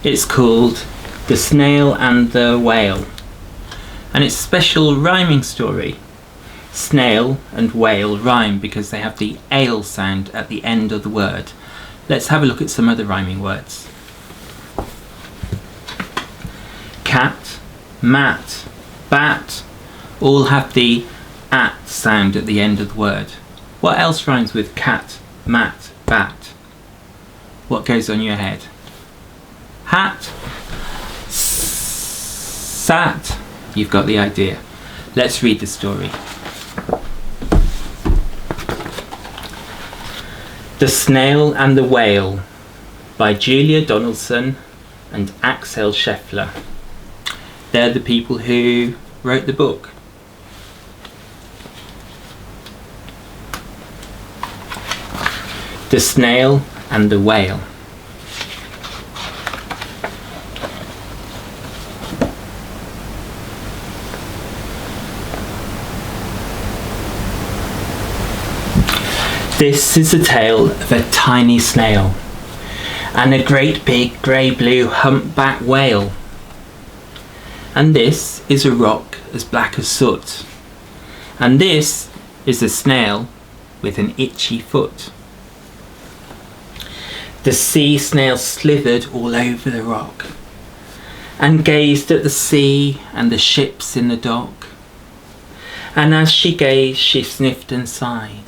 It's called The Snail and the Whale, and it's a special rhyming story. Snail and whale rhyme because they have the ale sound at the end of the word. Let's have a look at some other rhyming words. Cat, mat, bat all have the at sound at the end of the word. What else rhymes with cat, mat, bat? What goes on your head? Hat, sat. You've got the idea. Let's read the story. The Snail and the Whale by Julia Donaldson and Axel Scheffler. They're the people who wrote the book. The Snail and the Whale. This is the tale of a tiny snail and a great big grey-blue humpback whale. And this is a rock as black as soot. And this is a snail with an itchy foot. The sea snail slithered all over the rock and gazed at the sea and the ships in the dock. And as she gazed, she sniffed and sighed.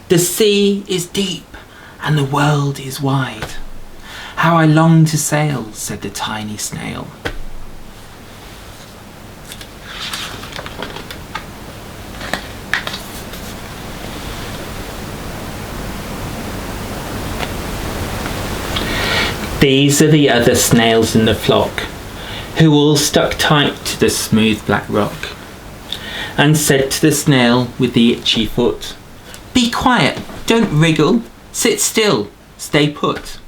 The sea is deep and the world is wide. How I long to sail, said the tiny snail. These are the other snails in the flock, who all stuck tight to the smooth black rock, and said to the snail with the itchy foot, "Be quiet, don't wriggle, sit still, stay put."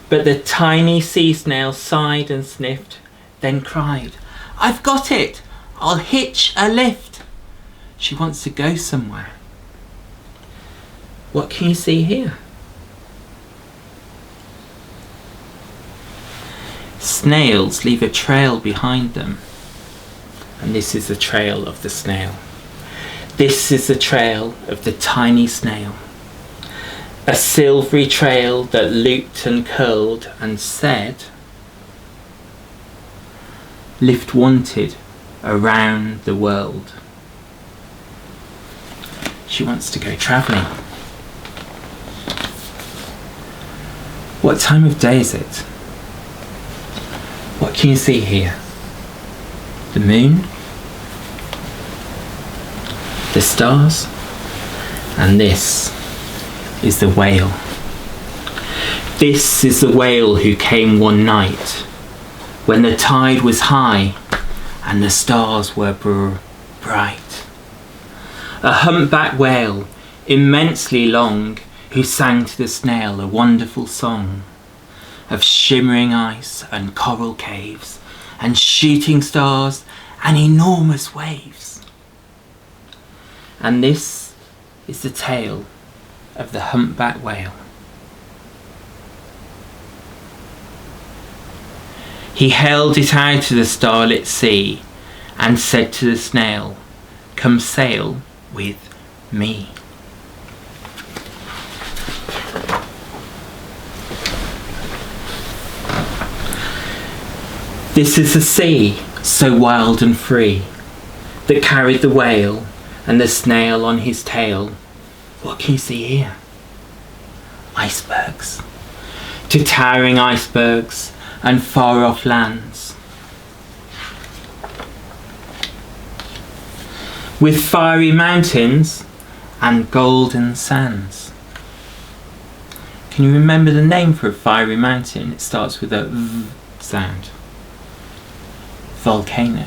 But the tiny sea snail sighed and sniffed, then cried, "I've got it, I'll hitch a lift." She wants to go somewhere. What can you see here? Snails leave a trail behind them, and this is the trail of the snail. This is the trail of the tiny snail, a silvery trail that looped and curled and said, "Lift wanted around the world." She wants to go travelling. What time of day is it? What can you see here? The moon? The stars? And this is the whale. This is the whale who came one night when the tide was high and the stars were bright. A humpback whale, immensely long, who sang to the snail a wonderful song of shimmering ice and coral caves and shooting stars and enormous waves. And this is the tale of the humpback whale. He held it out to the starlit sea and said to the snail, "Come sail with me." This is the sea, so wild and free, that carried the whale and the snail on his tail. What can you see here? Icebergs, to towering icebergs and far off lands, with fiery mountains and golden sands. Can you remember the name for a fiery mountain? It starts with a V sound. Volcano.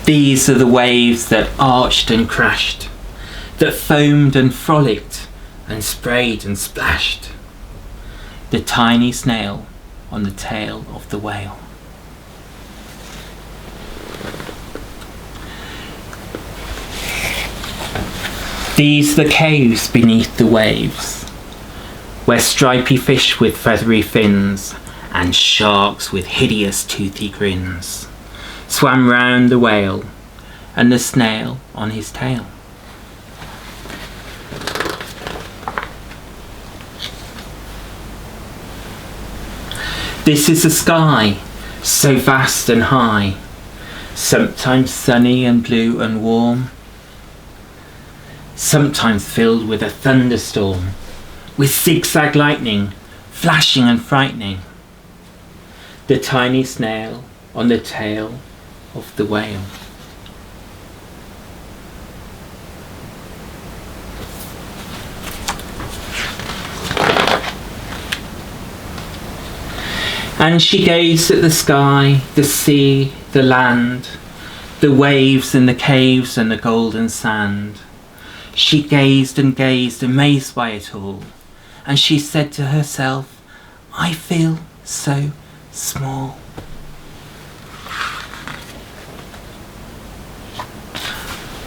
These are the waves that arched and crashed, that foamed and frolicked and sprayed and splashed. The tiny snail on the tail of the whale. These the caves beneath the waves, where stripy fish with feathery fins and sharks with hideous toothy grins swam round the whale and the snail on his tail. This is the sky, so vast and high, sometimes sunny and blue and warm, sometimes filled with a thunderstorm, with zigzag lightning, flashing and frightening. The tiny snail on the tail of the whale. And she gazed at the sky, the sea, the land, the waves and the caves and the golden sand. She gazed and gazed, amazed by it all, and she said to herself, I feel so small.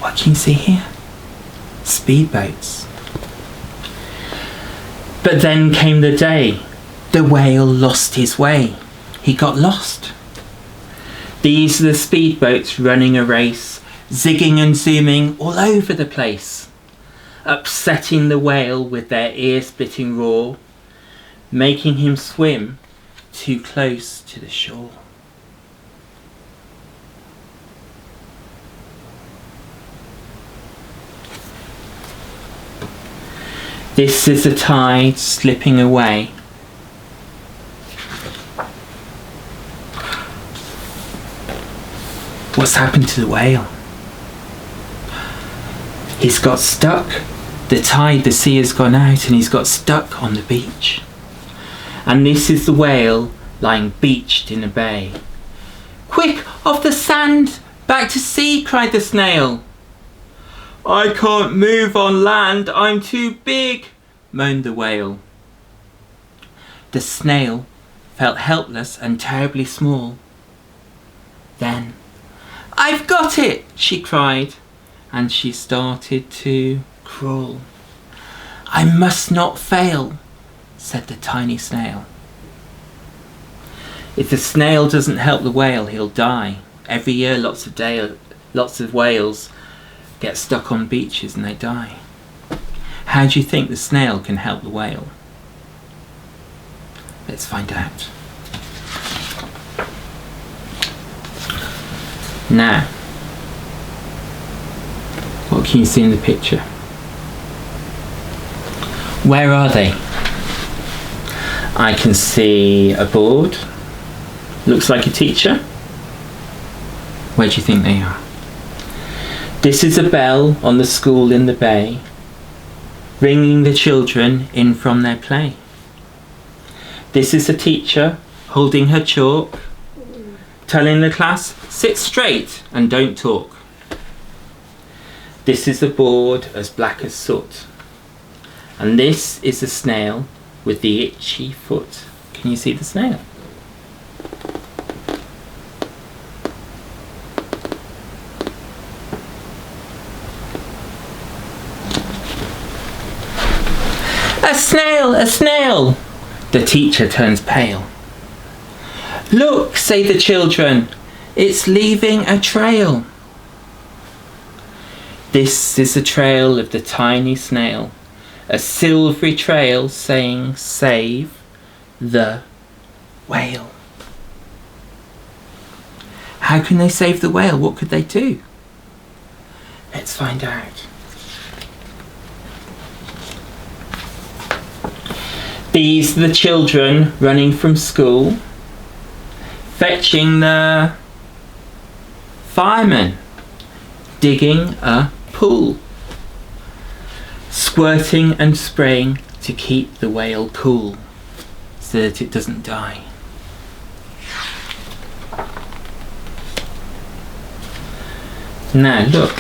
What can you see here? Speedboats. But then came the day. The whale lost his way. He got lost. These are the speedboats running a race, zigging and zooming all over the place, upsetting the whale with their ear-splitting roar, making him swim too close to the shore. This is the tide slipping away. What's happened to the whale? He's got stuck. The tide, the sea has gone out and he's got stuck on the beach. And this is the whale lying beached in a bay. Quick, off the sand, back to sea, cried the snail. I can't move on land, I'm too big, moaned the whale. The snail felt helpless and terribly small. Then, I've got it, she cried, and she started to crawl. I must not fail, said the tiny snail. If the snail doesn't help the whale, he'll die. Every year lots of whales get stuck on beaches and they die. How do you think the snail can help the whale? Let's find out. Now, what can you see in the picture? Where are they? I can see a board. Looks like a teacher. Where do you think they are? This is a bell on the school in the bay, ringing the children in from their play. This is a teacher holding her chalk, telling the class, sit straight and don't talk. This is a board as black as soot. And this is a snail with the itchy foot. Can you see the snail? A snail, a snail! The teacher turns pale. Look, say the children, it's leaving a trail. This is the trail of the tiny snail, a silvery trail saying, save the whale. How can they save the whale? What could they do? Let's find out. These are the children running from school, fetching the fireman, digging a pool, squirting and spraying to keep the whale cool so that it doesn't die. Now look,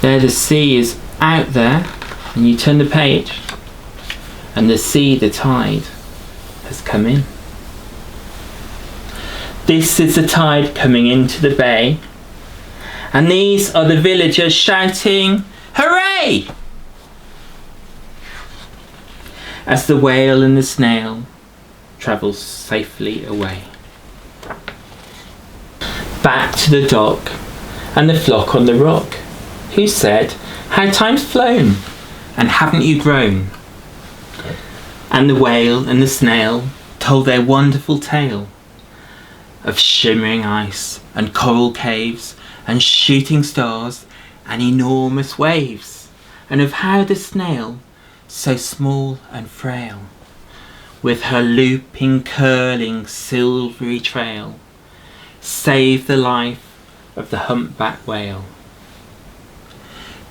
there the sea is out there, and you turn the page and the sea, the tide, has come in. This is the tide coming into the bay, And these are the villagers shouting, "Hooray!" as the whale and the snail travel safely away. Back to the dock and the flock on the rock, who said, "How time's flown, and haven't you grown?" And the whale and the snail told their wonderful tale of shimmering ice and coral caves and shooting stars and enormous waves, and of how the snail, so small and frail, with her looping, curling, silvery trail, saved the life of the humpback whale.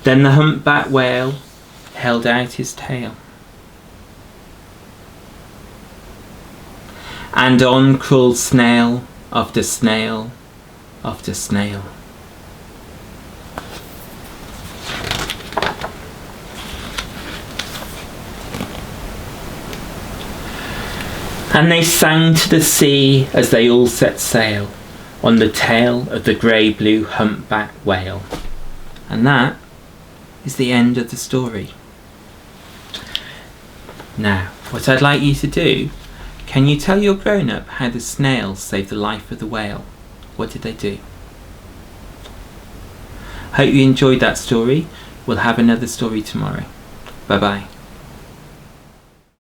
Then the humpback whale held out his tail, and on crawled snail after snail after snail. And they sang to the sea as they all set sail on the tail of the grey-blue humpback whale. And that is the end of the story. Now, what I'd like you to do, can you tell your grown-up how the snail saved the life of the whale? What did they do? Hope you enjoyed that story. We'll have another story tomorrow. Bye bye.